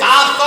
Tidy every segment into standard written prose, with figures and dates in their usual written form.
700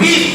20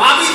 22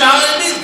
24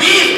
20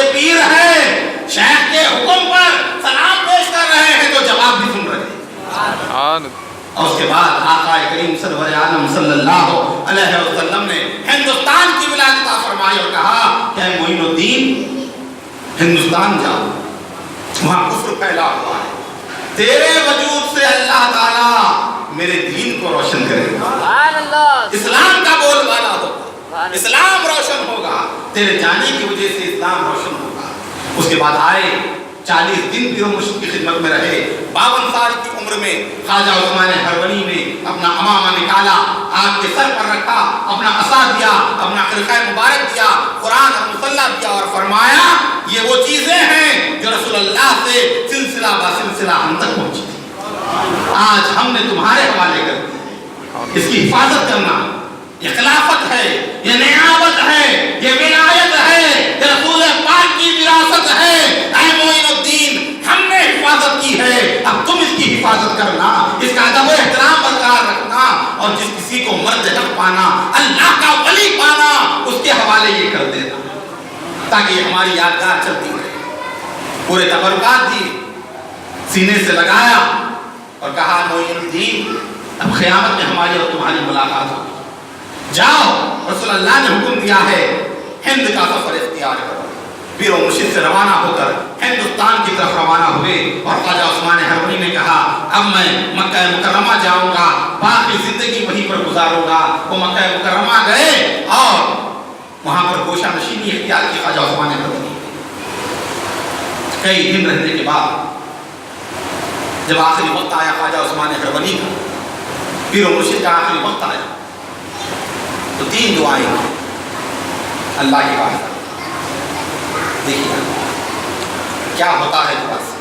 بڑے پیر ہیں، شیخ کے حکم پر سلام پیش کر رہے ہیں تو جواب بھی سن رہے ہیں۔ اور اس کے بعد آقا کریم سرور عالم صلی اللہ علیہ وسلم نے ہندوستان کی ولایت عطا فرمائی اور کہا کہ اے معین الدین ہندوستان جاؤ، وہاں کفر پھیلا ہوا ہے، تیرے وجود سے اللہ تعالیٰ میرے دین کو روشن کرے گا، اسلام کا بول بالا ہوگا، اسلام روشن ہوگا، تیرے جانے کی وجہ سے اسلام روشن ہوگا۔ اس کے بعد آئے 40 دن پیر و مرشد کی خدمت میں رہے، 52 سال کی عمر میں خواجہ عثمان ہرونی نے اپنا امامہ نکالا، آپ کے سر پر رکھا، اپنا عصا دیا، اپنا خرقہ مبارک دیا، قرآن اور مصلی دیا اور فرمایا یہ وہ چیزیں ہیں جو رسول اللہ سے سلسلہ با سلسلہ ہم تک پہنچی تھی، آج ہم نے تمہارے حوالے کر دی، اس کی حفاظت کرنا یہ خلافت ہے، یہ نیابت ہے، یہ ولایت ہے، یہ رسول پاک کی وراثت ہے۔ اے معین الدین ہم نے حفاظت کی ہے، اب تم اس کی حفاظت کرنا، اس کا ادب و احترام برقرار رکھنا، اور جس کسی کو مرد حق پانا، اللہ کا ولی پانا، اس کے حوالے یہ کر دینا تاکہ یہ ہماری یادگار چلتی رہے۔ پورے تبرکات دیے، سینے سے لگایا اور کہا معین الدین اب قیامت میں ہماری اور تمہاری ملاقات ہوگی، جاؤ رسول اللہ نے حکم دیا ہے ہند کا سفر اختیار کرو۔ پیر و مرشد سے روانہ ہو کر ہندوستان کی طرف روانہ ہوئے اور خواجہ عثمان ہرونی نے کہا اب میں مکہ مکرمہ جاؤں گا، باقی زندگی وہیں پر گزاروں گا۔ وہ مکہ مکرمہ گئے اور وہاں پر گوشہ نشینی اختیار کی خواجہ عثمان ہرونی۔ کئی دن رہنے کے بعد جب آخری وقت آیا خواجہ عثمان ہرونی کا، پیر و مرشد کا آخری وقت آیا تو 3 دعائیں اللہ کی بات۔ دیکھیے کیا ہوتا ہے دعا سے،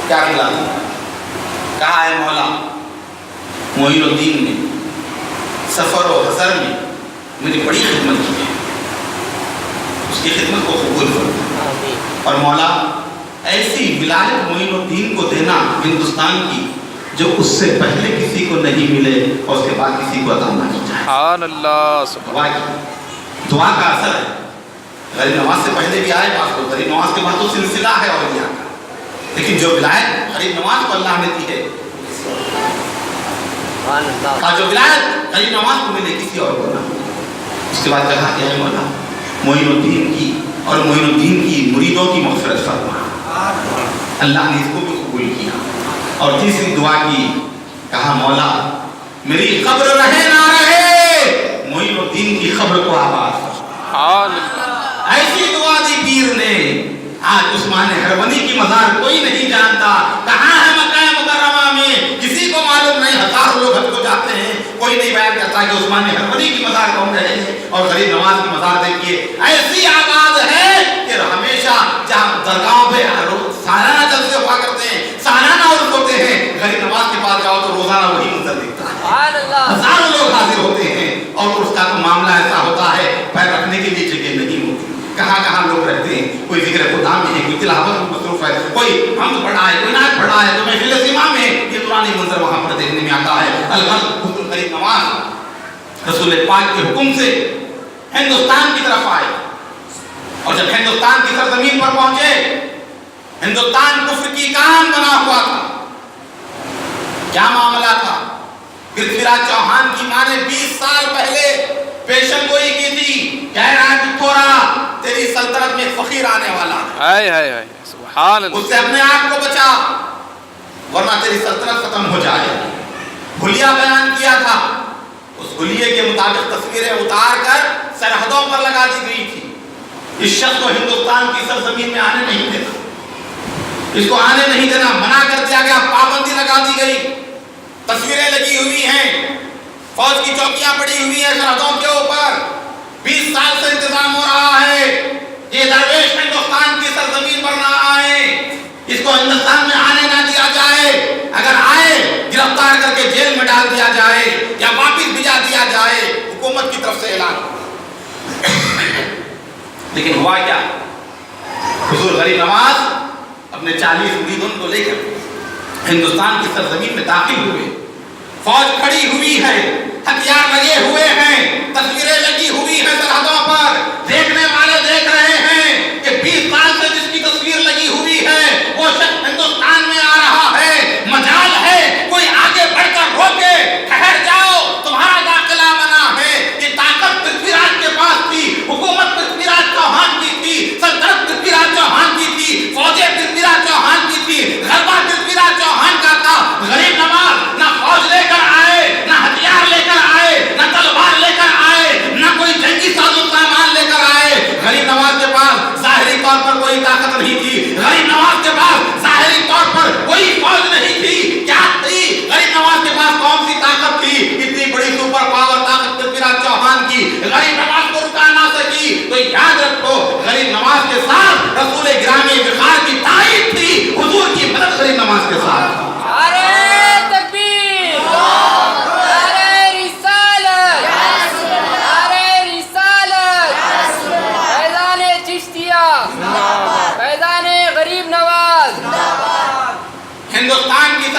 کیا ملا؟ کہا ہے مولا معین الدین نے سفر و حضر میں میری بڑی خدمت کی ہے، اس کی خدمت کو قبول کرو، اور مولا ایسی ولایت معین الدین کو دینا ہندوستان کی جو اس سے پہلے کسی کو نہیں ملے اور اس کے بعد کسی کو عطا نہ کی جائے۔ سبحان اللہ۔ دعا کا اثر ہے، غریب نواز سے پہلے بھی آئے بات کو، غریب نواز کے بعد تو سلسلہ ہے اولیاء کا، لیکن جو ولایت غریب نواز کو اللہ نے دی ہے، جو ولایت غریب نواز کو ملے کسی اور کو نہ۔ اس کے بعد کہا کہ اے مولا معین الدین کی اور معین الدین کی مریدوں کی مغفرت فرما، اللہ نے اس کو بھی قبول کیا۔ اور تیسری دعا کی، کہا مولا میری قبر رہے نہ رہے معین الدین کی قبر کو آباد فرما۔ ایسی دعا دی پیر نے۔ آج عثمان ہرونی کی مزار کوئی نہیں جانتا، کہاں ہے مکہ مکرمہ میں کسی کو معلوم نہیں، ہزاروں لوگ حج کو جاتے ہیں، کوئی نہیں بیان کرتا کہ عثمان ہرونی کی مزار کون رہے ہیں۔ اور غریب نواز کی مزار دیکھیے ایسی آباد ہے کہ ہمیشہ جہاں درگاہوں پہ سالانہ جلسے ہوا کرتے ہیں، سالانہ عرس ہوتے ہیں، غریب نواز کے پاس جاؤ تو روزانہ وہی منظر دکھتا ہے، ہزاروں لوگ حاضر ہوتے ہیں، اور اس کا تو معاملہ ایسا ہوتا ہے پیر رکھنے کے لیے جگہ نہیں ہوتی، کہاں کہاں لوگ رہتے ہیں، کوئی ذکر خدا میں ہے، کوئی تلاوت میں مصروف ہے، کوئی حمد پڑھا ہے، کوئی نعت پڑھا ہے، کوئی محفل اجتماع میں ہے۔ یہ پرانے منظر وہاں پر دیکھنے میں آتا ہے۔ الغرض حضور غریب نواز رسول پاک کے حکم سے ہندوستان کی طرف آئے، اور جب ہندوستان کی سرزمین پر پہنچے، ہندوستان کفر کی کان بنا ہوا تھا۔ کیا معاملہ تھا؟ پرتھویراج چوہان کی ماں نے 20 سال پہلے پیشن گوئی کی تھی، کہہ رہا ہے پتھورا تیری سلطنت میں فقیر آنے والا ہے، سبحان اللہ، اس سے اپنے آپ کو بچا ورنہ تیری سلطنت ختم ہو جائے۔ حلیہ بیان کیا تھا، اس حلیے کے مطابق تصویریں اتار کر سرحدوں پر لگا دی گئی تھی۔ اس شخص کو ہندوستان کی سرزمین میں آنے نہیں دینا، اس کو آنے نہیں دینا، منع کر دیا گیا، پابندی لگا دی گئی۔ تصویریں لگی ہوئی ہیں، فوج کی چوکیاں پڑی ہوئی ہیں سرحدوں کے اوپر، 20 سال سے انتظام ہو رہا ہے کہ درویش ہندوستان کی سرزمین پر نہ آئے، اس کو ہندوستان میں آنے نہ دیا جائے، اگر آئے گرفتار کر کے جیل میں ڈال دیا جائے یا واپس بھیجا دیا جائے، حکومت کی طرف سے اعلان۔ لیکن ہوا کیا؟ حضور غریب نواز اپنے 40 مریدوں کو لے کر ہندوستان کی سرزمین میں داخل ہوئے، فوج کھڑی ہوئی ہے، ہتھیار لگے ہوئے ہیں، تصویریں لگی ہوئی ہیں سرحدوں پر، دیکھنے والے دیکھ رہے ہیں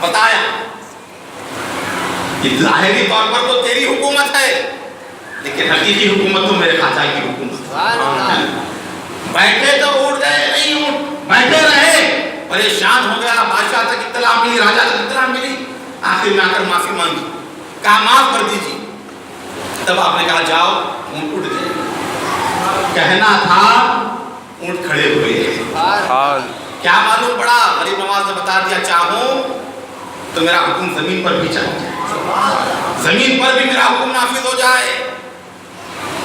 بتایا کہ ظاہری طور پر تو تیری حکومت ہے لیکن حقیقی حکومت تو میرے خاجہ کی حکومت ہے. بیٹھے تو اٹھ گئے نہیں اٹھ بیٹھے رہے, پریشان ہو گیا. بادشاہ تک اطلاع ملی, راجہ تک اطلاع ملی, آخر میں آ کر معافی مانگی, کہا معاف کر دیجیے. تب آپ نے کہا جاؤ. اونٹ اٹھ گئے. کہنا تھا اونٹ کھڑے ہوئے. کیا معلوم پڑا, غریب نواز نے بتا دیا چاہوں تو میرا حکم زمین پر بھی چل جائے, زمین پر بھی میرا حکم نافذ ہو جائے.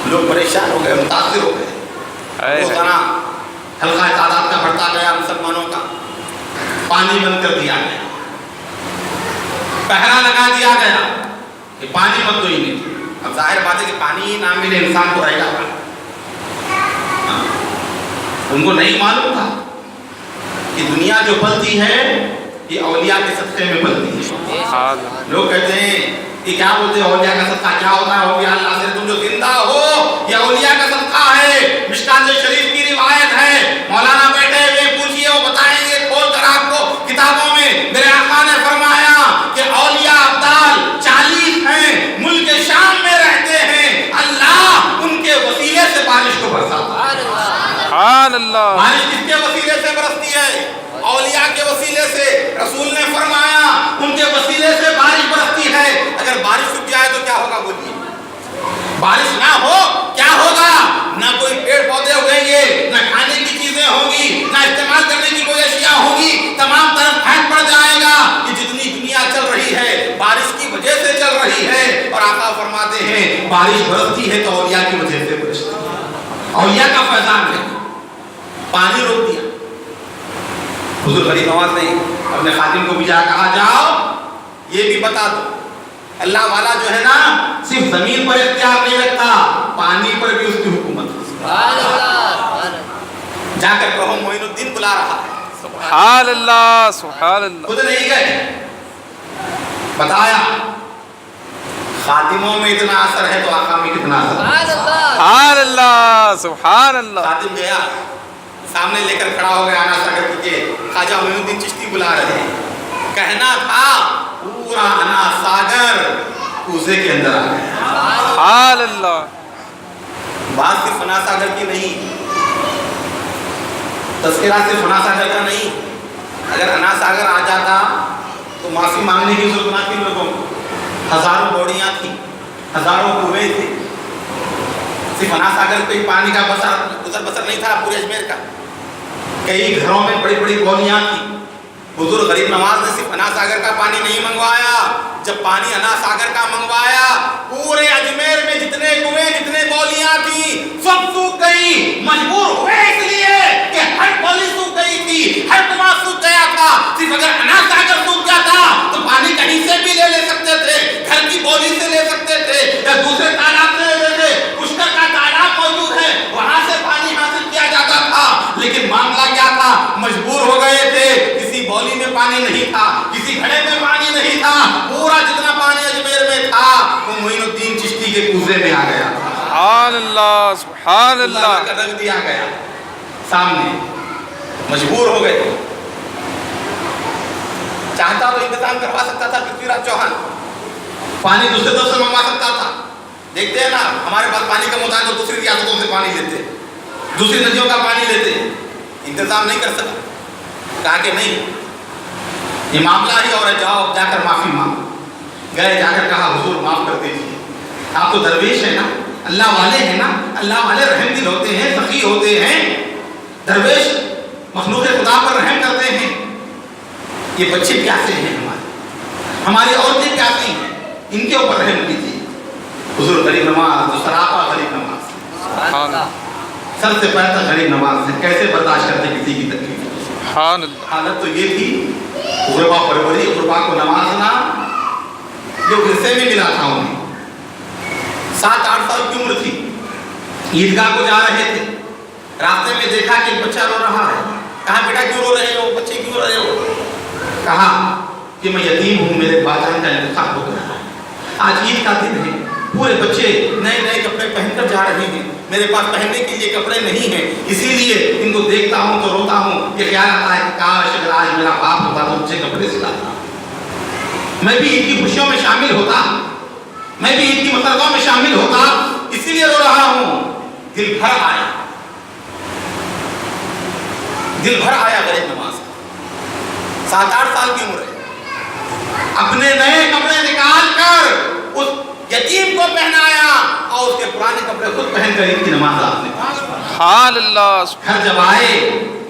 لوگ پریشان ہو گئے, متاثر ہو گئے. روزانہ حلقہ تعداد کا بڑھتا گیا مسلمانوں کا. پانی بند کر دیا گیا, پہرا لگا دیا گیا کہ پانی مت دو ہی. اب ظاہر بات ہے کہ پانی نہ ملے انسان کو رہے گا. ان کو نہیں معلوم تھا کہ دنیا جو پلتی ہے یہ اولیاء کے صدقے میں پلتی ہے. لوگ کہتے ہیں کہ کیا بولتے ہیں اولیاء کا صدقہ کیا ہوتا ہے؟ اولیاء اللہ سے تم جو زندہ ہو یہ اولیاء کا صدقہ ہے. مشکات شریف کی روایت ہے, مولانا بیٹھے ہوئے پوچھئے وہ بتائیں گے کھول کر آپ کو کتابوں میں. میرے آقا نے فرمایا کہ اولیاء ابدال 40 ہیں, ملک شام میں رہتے ہیں, اللہ ان کے وسیلے سے بارش کو برساتا ہے. بارش کس کے وسیلے سے برستی ہے؟ اولیاء کے وسیلے سے. رسول نے فرمایا ان کے وسیلے سے بارش برستی ہے. اگر بارش رک جائے تو کیا ہوگا بولیے؟ بارش نہ ہو کیا ہوگا؟ نہ کوئی پیڑ پودے اگیں گے, نہ کھانے کی چیزیں ہوں گی, نہ استعمال کرنے کی کوئی اشیاء ہوگی, تمام طرف پھیل پڑ جائے گا. یہ جتنی دنیا چل رہی ہے بارش کی وجہ سے چل رہی ہے. اور آقا فرماتے ہیں بارش برستی ہے تو اولیاء کی وجہ سے برستی ہے, اولیاء کا فیضان ہے. پانی روک دیا. حضور غریب نواز نے اپنے خادم کو بھی جا کہا جاؤ یہ بھی بتا دو اللہ والا جو ہے نا صرف زمین پر اختیار نہیں رکھتا, پانی پر بھی اس کی حکومت ہے. جا کر کہو معین الدین بلا رہا ہے. سبحان اللہ سبحان اللہ. خود نہیں گئے, بتایا خادموں میں اتنا اثر ہے تو آقا میں کتنا اثر ہے. سبحان اللہ سبحان اللہ. خادم گیا, سامنے لے کر کھڑا ہو گیا انا ساگر کے خواجہ معین الدین چشتی بلا رہے ہیں. کہنا تھا پورا انا ساگر کوزے کے اندر آ گیا. سبحان اللہ. بات صرف انا ساگر کی نہیں, تذکرہ صرف انا ساگر کا نہیں. اگر انا ساگر آ جاتا تو معافی مانگنے کی ضرورت نہ تھی لوگوں کو. ہزاروں بوڑیاں تھیں, ہزاروں کنویں تھے. صرف انا ساگر پہ پانی کا گزر بسر نہیں تھا پورے اجمیر کا. کئی گھروں میں بڑی بڑی بولیاں تھیں. حضور غریب نواز نے صرف انا ساگر کا پانی نہیں منگوایا, جب پانی انا ساگر کا منگوایا پورے اجمیر میں جتنے کنویں جتنے بولیاں تھیں سب سوکھ گئی. مجبور ہوئے اس لیے کہ ہر بولی سوکھ گئی تھی, ہر کنواں سوکھ گیا تھا. صرف اگر انا ساگر سوکھ گیا تھا تو پانی کہیں سے بھی لے سکتے تھے, گھر کی بولی سے لے سکتے تھے یا دوسرے تالاب سے لے تھے. پشکر کا تالاب موجود ہے وہاں سے پانی حاصل کیا جاتا تھا. لیکن معاملہ کیا تھا, مجبور ہو گئے تھے. کسی بولی میں پانی نہیں تھا, کسی گھڑے میں پانی نہیں تھا, پورا جتنا پانی اجمیر میں تھا وہ معین الدین چشتی کے کوزے میں آ گیا. سبحان اللہ سبحان اللہ. رکھ دیا گیا سامنے, مجبور ہو گئے. چاہتا تو انتظام کروا سکتا تھا پرتھوی راج چوہان, پانی دوسرے دوست سے منگوا سکتا تھا. دیکھتے ہیں نا ہمارے پاس پانی کا محتاج تو دوسری ریاستوں سے پانی لیتے, دوسری ندیوں کا پانی لیتے, انتظام نہیں کر سکتا. کہا کہ نہیں یہ معاملہ ہی اور ہے, جاؤ جا کر معافی مانگو. گئے, جا کر کہا حضور معاف کر دیجیے, آپ تو درویش ہیں نا, اللہ والے ہیں نا, اللہ والے رحم دل ہوتے ہیں, سخی ہوتے ہیں. درویش مخلوق خدا پر رحم کرتے ہیں. یہ بچے پیاسے ہیں ہماری عورتیں پیاسی ہیں, ان کے اوپر رحم کیجیے. حضور غریب نواز جو سراپا غریب نواز, سر سے پیر تک غریب نواز ہے, کیسے برداشت کرتے کسی کی تکلیف. حالت تو یہ تھی غربا پروری, غربا کو نوازنا جو ورثے میں ملا تھا انہیں. 7-8 سال کی عمر تھی, عیدگاہ کو جا رہے تھے, راستے میں دیکھا کہ ایک بچہ رو رہا ہے. کہا بیٹا کیوں رو رہے ہو, بچے کیوں رو رہے ہو؟ کہا کہ میں یتیم ہوں, میرے باجان کا انتقال ہو گیا ہے, آج عید کا دن ہے, پورے بچے نئے نئے کپڑے پہن کر جا رہے ہیں, میرے پاس پہننے کے لیے کپڑے نہیں ہیں, اسی لیے ان کو دیکھتا ہوں تو روتا ہوں. یہ خیال آتا ہے کہ کاش اگر آج میرا باپ ہوتا تو مجھے کپڑے سلاتا. میں بھی عید کی خوشیوں میں شامل ہوتا, میں بھی عید کی مسرتوں میں شامل ہوتا, اسی لیے رو رہا ہوں. دل بھر آیا, دل بھر آیا غریب نواز کا. 7-8 سال کی عمر ہے, اپنے نئے کپڑے نکال کر اس یتیم کو پہنایا اور اس کے پرانے کپڑے خود پہن کر عید کی نماز آپ نے پڑھی. سبحان اللہ. گھر جب آئے,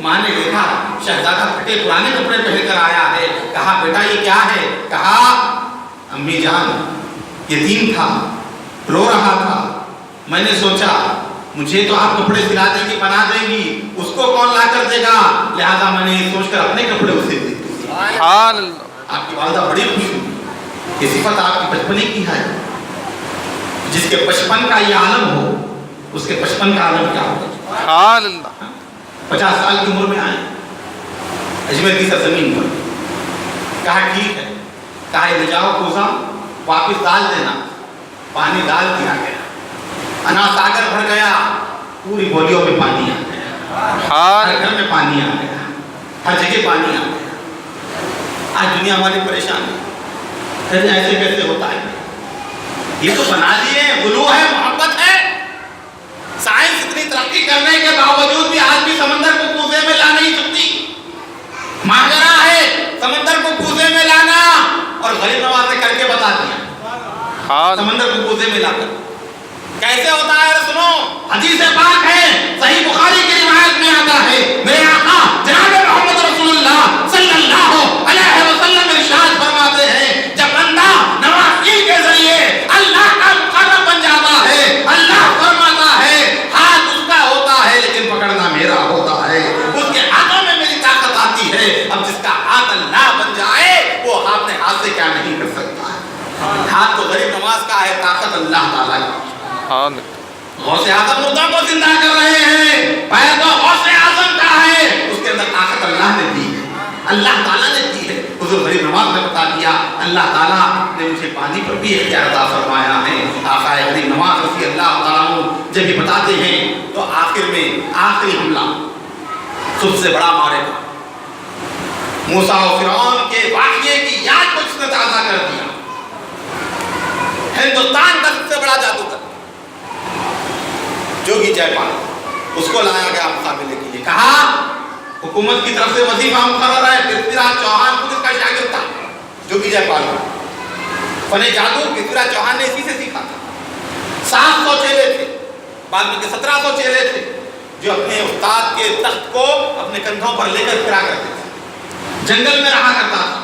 ماں نے دیکھا شہزادہ پھٹے پرانے کپڑے پہن کر آیا ہے. کہا بیٹا یہ کیا ہے؟ کہا امی جان یتیم تھا, رو رہا تھا, میں نے سوچا مجھے تو آپ کپڑے سلا دیں گی, بنا دیں گی, اس کو کون لا کر دے گا, لہذا میں نے یہ سوچ کر اپنے کپڑے اسے دے دیے. سبحان اللہ. آپ کی والدہ بڑی خوش ہوئی. یہ صفت آپ کی بچپنے کی ہے. جس کے بچپن کا یہ عالم ہو, اس کے بچپن کا عالم کیا ہوگا. سبحان اللہ. 50 سال کی عمر میں آئے اجمیر کی سرزمین پر. کہا ٹھیک ہے, کہا لے جاؤ کوزہ, واپس ڈال دینا. پانی ڈال دیا گیا, انا ساگر بھر گیا, پوری بولیوں میں پانی آ گیا, ہر گھر میں پانی آ گیا, ہر جگہ پانی آ گیا. آج دنیا ہماری پریشان ہے, پھر ایسے کیسے ہوتا ہے؟ یہ تو بنا دیے, غلو ہے, محبت ہے. سائنس اتنی ترقی کرنے کے باوجود بھی آج بھی سمندر کو کوزے میں لا نہیں سکتی. ماجرا ہے سمندر کو کوزے میں لانا, اور غریب نواز نے کر کے بتا دیا سمندر کو کوزے میں لا کر. کیسے ہوتا ہے سنو, حدیث پاک ہے, صحیح بخاری کی روایت میں آتا ہے, میرے آقا جناب محمد رسول اللہ صلی اللہ علیہ وسلم ارشاد فرماتے ہیں, جب بندہ نوافل کے ذریعے اللہ کا مقرب بن جاتا ہے, اللہ فرماتا ہے ہاتھ اس کا ہوتا ہے لیکن پکڑنا میرا ہوتا ہے. اس کے ہاتھوں میں میری طاقت آتی ہے. اب جس کا ہاتھ اللہ بن جائے وہ اپنے ہاتھ سے کیا نہیں کر سکتا ہے. ہاتھ تو غریب نواز کا ہے, طاقت اللہ تعالیٰ کی. غوث اعظم مردوں کو زندہ کر رہے ہیں, پیر تو غوث اعظم کا ہے, اس کے اندر طاقت اللہ نے دی ہے, اللہ تعالیٰ نے دی ہے. حضور غریب نواز نے بتا دیا اللہ تعالیٰ نے مجھے پانی پر بھی اختیار عطا فرمایا ہے. آقا غریب نواز رضی اللہ تعالیٰ جب یہ بتاتے ہیں تو آخر میں آخری حملہ سب سے بڑا مارے گا, موسیٰ و فرعون کے واقعے کی یاد کو اس نے تازہ کر دیا. ہندوستان کا سب سے بڑا جادوگر جوگی جے پال, اس کو لایا گیا مقابلے کے لیے. کہا حکومت کی طرف سے وظیفہ مقرر ہے, پرتھوی راج چوہان خود اس کا شاگرد تھا جوگی جے پال. فن جادو پرتھوی راج چوہان نے اسی سے سیکھا تھا. 700 چیلے تھے, بعد میں 1700 چیلے تھے جو اپنے استاد کے تخت کو اپنے کندھوں پر لے کر پھرا کرتے تھے. جنگل میں رہا کرتا تھا,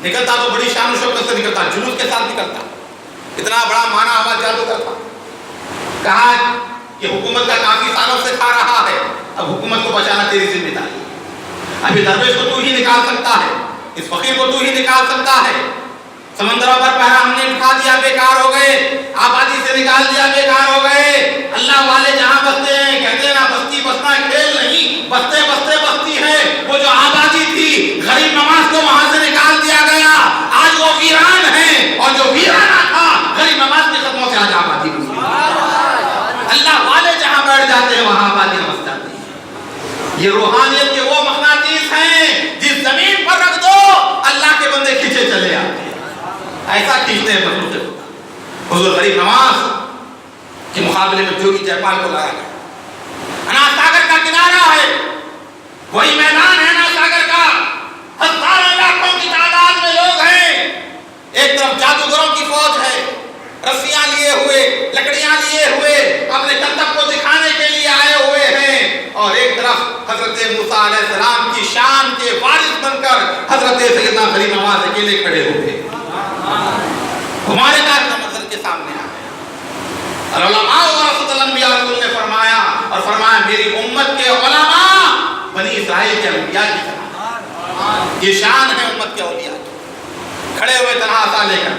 نکلتا تو بڑی شان و شوکت سے نکلتا, جلوس کے ساتھ نکلتا. اتنا بڑا مانا ہوا جادوگر تھا. کہا کہ حکومت کا کافی سالوں سے کھا رہا ہے, اب حکومت کو بچانا تیری ذمہ داری. ابھی درویش کو تو ہی نکال سکتا ہے, اس فقیر کو تو ہی نکال سکتا ہے. سمندروں پر پہرا ہم نے اٹھا دیا, بیکار ہو گئے. آبادی سے نکال دیا, بیکار ہو گئے. اللہ والے جہاں بستے ہیں, کہتے ہیں نا بستی بسنا کھیل نہیں, بستے بستے بستی ہے. وہ جو آبادی تھی غریب نواز کو وہاں سے نکال دیا گیا, آج وہ ویران ہے, اور جو ویرانہ تھا غریب نواز کے قدموں سے آج آبادی ہوئی. اللہ والے جہاں بیٹھ جاتے ہیں وہاں آبادی نمس جاتی ہے. یہ روحانیت کے وہ مقناطیس ہیں جس زمین پر رکھ دو اللہ کے بندے کھینچے چلے آتے ہیں. ایسا کھینچتے ہیں مخلوق خدا. حضور غریب نواز کے مقابلے میں جوگی جے پال کو لایا گیا. انا ساگر کا کنارہ ہے, وہی میدان ہے نا ساگر کا, ہزاروں لاکھوں کی تعداد میں لوگ ہیں. ایک طرف جادوگروں کی فوج ہے, رسیاں لیے ہوئے, لکڑیاں لیے ہوئے, اپنے کرتب کو دکھانے کے لیے آئے ہوئے ہیں, اور ایک طرف حضرت موسیٰ علیہ السلام کی شان کے وارث بن کر حضرت سیدنا غریب نواز اکیلے کھڑے ہوئے. ہمارے کا منظر کے سامنے آ گیا. علماء ورثۃ الانبیاء رسول نے فرمایا, اور فرمایا میری امت کے علماء بنی اسرائیل کے انبیاء کی طرح. یہ شان ہے امت کے اولیاء کی. کھڑے ہوئے تنہا عصا لے کر,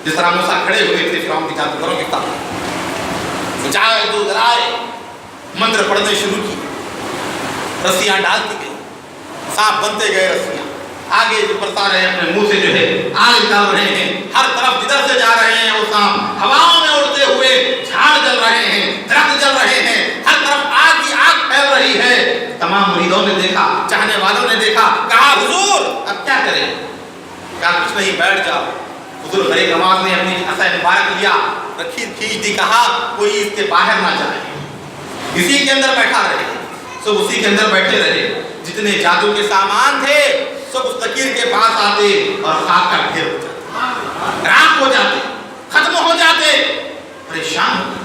جس طرح موسیٰ کھڑے ہوئے تھے فرعون کے جادوگروں کے ساتھ, جائے دو درائے منتر پڑھنے شروع کی. رسیاں ڈالتی گئی, سانپ بنتے گئے رسیاں, آگے جو برتا رہے ہیں اپنے منہ سے جو ہے آگ نکال رہے ہیں, ہر طرف جدھر سے جا رہے ہیں وہ سانپ ہواؤں میں اڑتے ہوئے, جھاڑ جل رہے ہیں, درخت جل رہے ہیں, ہر طرف آگ ہی آگ پھیل رہی ہے. تمام مریدوں نے دیکھا, چاہنے والوں نے دیکھا, کہا حضور اب کیا کریں, کہا کچھ نہیں بیٹھ جاؤ. حضور غریب نواز نے اپنی عصا مبارک لیا, رکھی کھینچ دی, کہا کوئی اس کے باہر نہ جائے, اسی کے اندر بیٹھا رہے. سب اسی کے اندر بیٹھے رہے. جتنے جادو کے سامان تھے سب اس لکیر کے پاس آتے اور خاک کا ڈھیر ہو جاتے, راکھ ہو جاتے, ختم ہو جاتے. پریشان ہو گئے,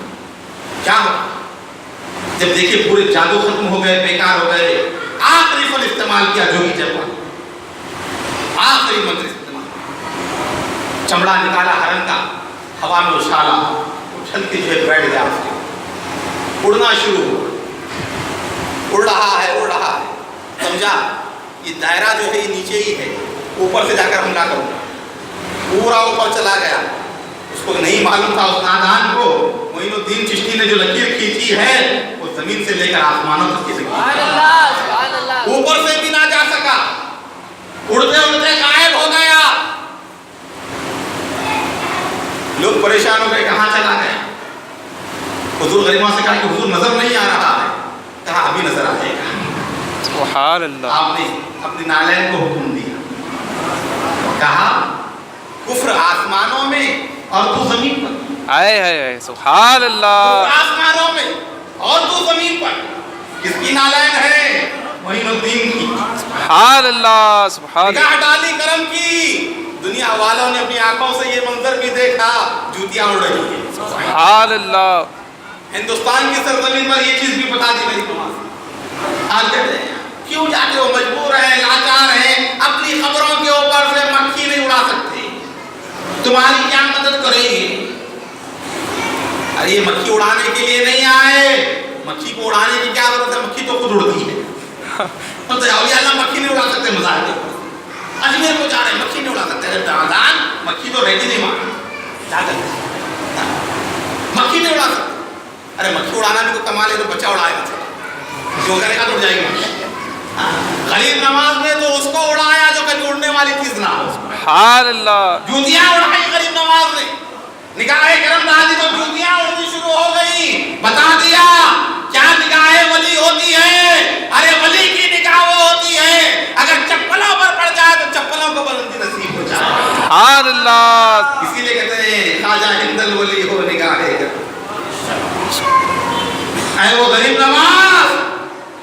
کیا ہو. جب دیکھیے پورے جادو ختم ہو گئے, بیکار ہو گئے, آخری فن استعمال کیا جوگی جیپال, آخری منتر استعمال. چمڑا نکالا ہرن کا, ہوا میں اچھالا, اچھل کے جو ہے بیٹھ گیا, اڑنا شروع ہوا. اڑ رہا ہے, اڑ رہا ہے, سمجھا یہ دائرہ جو ہے یہ نیچے ہی ہے, اوپر سے جا کر حملہ کروں گا. پورا اوپر چلا گیا. اس کو نہیں معلوم تھا اس نادان کو, معین الدین چشتی نے جو لکیر کھینچی ہے وہ زمین سے لے کر آسمانوں تک کی لکیر, اوپر سے بھی نہ جا سکا, اڑتے اڑتے غائب ہو گیا. لوگ پریشان ہو گئے, کہاں چلا گیا. حضور غریبہ سے کہا کہ حضور نظر نہیں آ رہا ہے. کہا ابھی نظر آ جائے گا. سبحان اللہ. آپ نے اپنے نالین کو حکم دیا, کہا کفر آسمانوں میں اور تو زمین پر. آئے آئے سبحان اللہ. کفر آسمانوں میں اور تو زمین پر. کس کی نالین ہے؟ معین الدین کی. سبحان اللہ. سبحان نگاہ ڈالی کرم کی. دنیا والوں نے اپنی آنکھوں سے یہ منظر بھی دیکھا, جوتیاں اڑ رہی ہیں. سبحان اللہ. ہندوستان کی سرزمین پر یہ چیز بھی بتا دی میری تمہاری. آج کہتے ہیں کیوں جاتے ہو, مجبور ہیں, لاچار ہیں, اپنی خبروں کے اوپر سے مکھی نہیں اڑا سکتے, تمہاری کیا مدد کریں گے. ارے یہ مکھی اڑانے کے لیے نہیں آئے, مکھی کو اڑانے کی کیا ضرورت ہے, مکھی تو خود اڑتی ہے. اولیاء اللہ مکھی نہیں اڑا سکتے, مزاح کے اوپر اجمیر کو جا رہے ہیں, مکھی نہیں اڑا سکتے. دان مکھی تو رہتی نہیں وہاں, کیا کرتے, مکھی نہیں اڑا سکتے. ارے مکھی اڑانا بھی تو کمال ہے, تو بچہ اڑائے گا, جو کرے گا تو اڑ جائے گا. غریب نواز نے تو اس کو اڑایا جو کبھی اڑنے والی چیز نہ ہو. سبحان اللہ. جوتیاں اڑائی غریب نواز نے, نگاہ کرم ڈالی تو جوتیاں اڑنی شروع ہو گئی. بتا دیا کیا نگاہ ولی ہوتی ہے. ارے ولی کی نگاہ وہ ہوتی ہے اگر چپلوں پر پڑ جائے تو چپلوں کو بلندی نصیب ہو جائے. سبحان اللہ. اسی لیے کہتے ہیں خواجہ ہند الولی ہو نگاہ کرم. اے وہ غریب نواز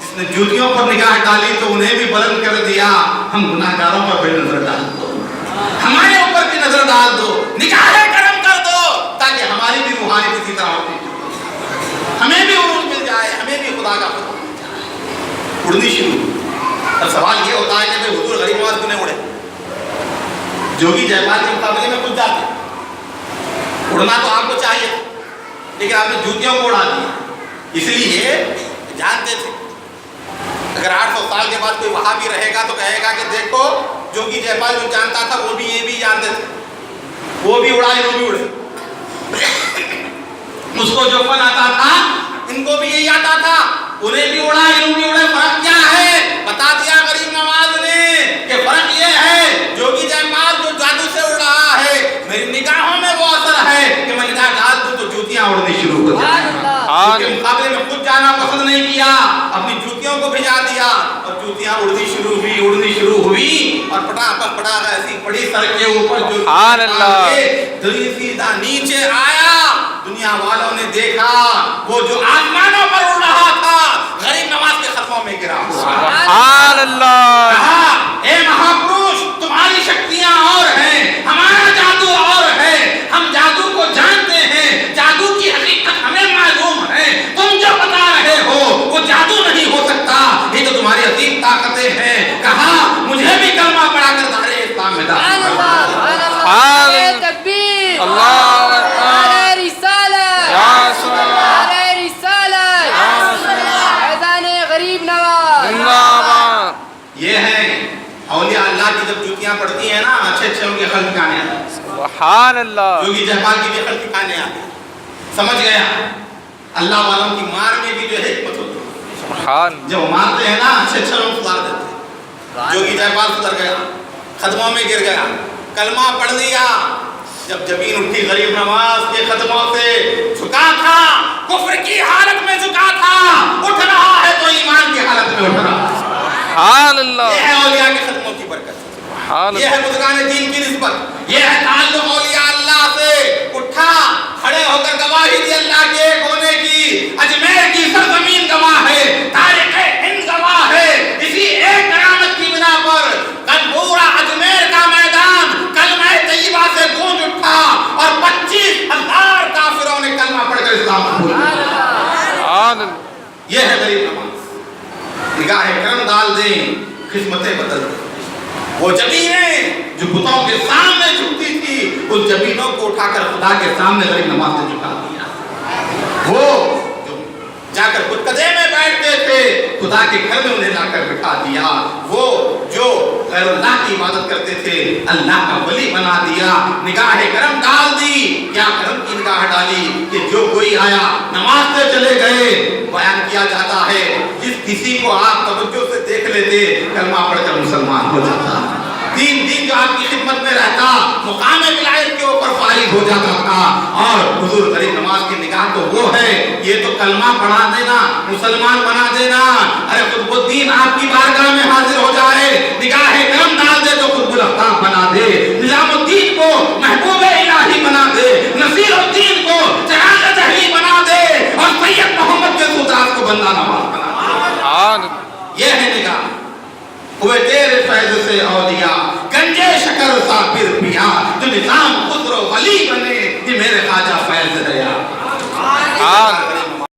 جس نے جوتیوں پر نگاہ ڈالی تو انہیں بھی بلند کر دیا. ہم گناہگاروں پر بھی نظر ڈال دو, ہمارے اوپر بھی نظر ڈال دو, نگاہ کرم کر دو, تاکہ ہماری بھی روحانی کسی طرح ہوتی, ہمیں بھی عروج مل جائے, ہمیں بھی خدا کا فضل مل جائے. اڑنی شروع. اب سوال یہ ہوتا ہے کہ حضور غریب نواز کیوں نہیں اڑے. جوگی جیپال کے مقابلے میں کچھ جاتے, اڑنا تو آپ کو چاہیے, لیکن آپ نے جوتیوں کو اڑا دیا. اس لیے جانتے تھے اگر 800 سال کے بعد کوئی وہاں بھی رہے گا تو کہے گا کہ دیکھو جوگی جیپال جو جانتا تھا وہ بھی یہ بھی جانتے تھے, وہ بھی اڑائے, وہ بھی اڑے. اس کو جو فن آتا تھا ان کو بھی یہی آتا تھا, انہیں بھی اڑائے, انہوں بھی اڑے. فرق کیا ہے بتا دیا غریب نواز نے کہ فرق یہ ہے جوگی جیپال جو جادو سے اڑ رہا ہے, میری نگاہوں میں وہ اثر ہے کہ میں نگاہ ڈال دوں تو جوتیاں اڑنی شروع ہو جائیں. اس کے مقابلے میں خود جانا پسند نہیں کیا, اپنی جوتیوں کو بھجا دیا اور جوتیاں اڑنی شروع ہوئی, اڑنی شروع ہوئی اور پٹا پٹا ایسی پڑی سر کے اوپر جو سیدھا نیچے آیا. دنیا والوں نے دیکھا وہ جو آسمانوں پر اڑ رہا تھا غریب نواز کے قدموں میں گرا. سبحان اللہ. کہا اے مہاپروش تمہاری شکتیاں اور ہیں, ہمارا جادو اور ہے, ہم جادو کو جانتے ہیں, جادو کی حقیقت ہمیں معلوم ہے, تم جو بتا رہے ہو وہ جادو نہیں ہو سکتا, یہ تو تمہاری عظیم طاقتیں ہیں. کہا مجھے بھی کلمہ پڑھا کر دارے اسلام میں داخل کرو. تکبیر. اللہ اکبر. رسالت. یا سلام. رسالت. اذان غریب نواز. زندہ باد. یہ ہے اولیاء اللہ کی جب جوتیاں پڑتی ہیں نا اچھے اچھے ان کے خلق ٹھکانے آتے ہیں. سبحان اللہ. جوگی جیپال کی بھی خلق ٹھکانے آتے ہیں. سمجھ گیا اللہ والوں کی مار میں بھی جو ہے حکمت ہوتی ہے. سبحان. جب وہ مارتے ہیں نا اچھے اچھے لوگ سدھار دیتے ہیں. جوگی جیپال سدھر گیا, قدموں میں گر گیا, کلمہ پڑھ لیا. جب جبین اٹھی غریب نواز کے قدموں سے, جھکا تھا, کفر کی حالت میں جھکا تھا, اٹھ رہا ہے تو ایمان کی حالت میں اٹھ رہا ہے. سبحان اللہ. یہ ہے اولیاء کے قدموں کی برکت. یہ ہے بزرگان دین کی نسبت، یہ ہے تعلق اولیاء اللہ سے۔ اٹھا کھڑے ہو کر گواہی دی اللہ کے ایک ہونے کی، اجمیر کی سرزمین گواہ ہے، تاریخ ہند گواہ ہے، اسی ایک کرامت کی بنا پر کل پورا اجمیر کا میدان کلمہ طیبہ سے گونج اٹھا اور 25,000 کافروں نے کلمہ پڑھ کر اسلام قبول کیا۔ یہ ہے غریب نواز، نگاہ کرم ڈال دیں، قسمتیں بدل دیں۔ وہ جبینیں جو بتوں کے سامنے جھکتی تھی، اس جبینوں کو اٹھا کر خدا کے سامنے غریب نواز نے جھکا دیا۔ وہ جو جا کر خودکدے میں بیٹھتے تھے، خدا کے گھر میں انہیں لا کر بٹھا دیا۔ وہ جو غیر اللہ کی عبادت کرتے تھے، اللہ کا ولی بنا دیا۔ نگاہ کرم ڈال دی، کیا کرم کی نگاہ ڈالی کہ جو کوئی آیا نماز سے چلے گئے۔ بیان کیا جاتا ہے جس کسی کو آپ توجہ سے دیکھ لیتے کلمہ پڑھ کر مسلمان ہو جاتا، تین دن جو آپ کی خدمت میں رہتا مقام ولایت کے اوپر فائز ہو جاتا تھا۔ اور حضور غریب نواز کی نگاہ تو وہ ہے، یہ تو کلمہ پڑھا دینا، مسلمان بنا دینا، ارے قطب الدین آپ کی بارگاہ میں حاضر ہو جائے، نگاہ کرم ڈال دے تو قطب الاقطاب بنا دے، نظام الدین کو محبوب الہی بنا دے، نصیر الدین کو چراغ جہلی بنا دے، اور سید محمد کے سودات کو بندہ نواز بنا دے۔ یہ ہے نگاہ۔ ہوئے تیرے فیض سے اولیاء گنجے شکر صابر پیا، جو نظام خسرو ولی بنے، یہ میرے خواجہ فیض دیا۔